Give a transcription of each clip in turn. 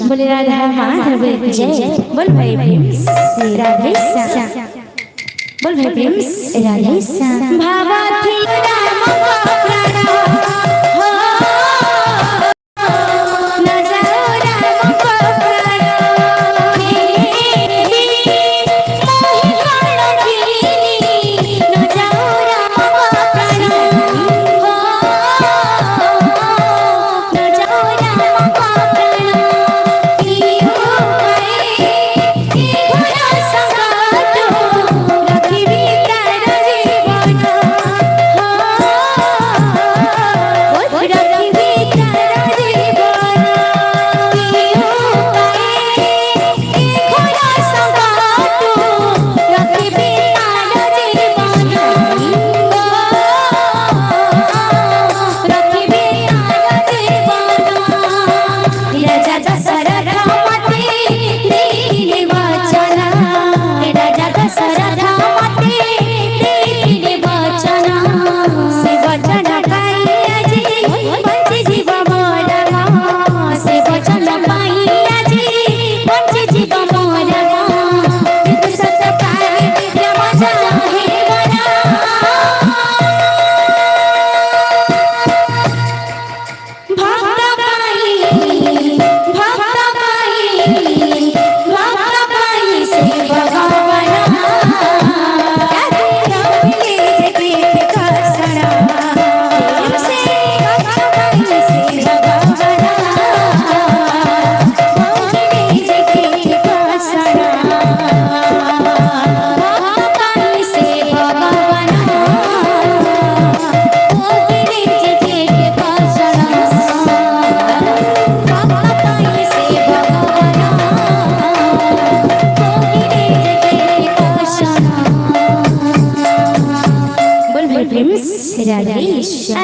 बोले राधा माधव जय। बोल भाई प्रेम से राधे श्याम। बोल भाई प्रेम से राधे श्याम। भावा थी राम को प्राण हो न जाओ राम को प्राण मोहि प्राण खिनी न जाओ राम को प्राण हो न जाओ राम को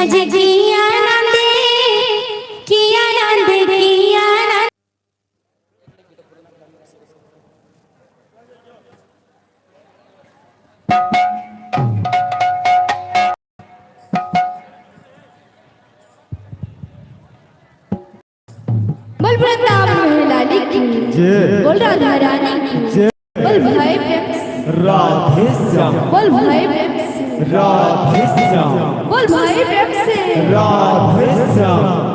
आज की आनंद बोल वृंदावन लाली की जय। बोल राधा रानी की जय। बोल भाई प्रेम से राधे श्याम। बोल भाई प्रेम से राधे श्याम। बोल भाई प्रेम से राधे श्याम।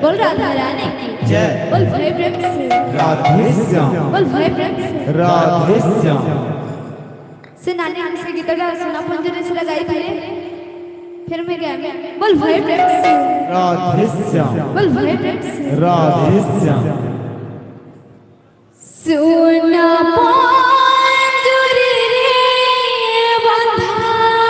बोल राधा रानी की जय। बोल भाई प्रेम से राधे श्याम। बोल भाई प्रेम से राधे श्याम। से नानी से गीतड़ा सुना पंजरे से लगाई फिर मैं गया बोल भाई प्रेम से राधे श्याम। बोल भाई प्रेम से राधे श्याम। सुना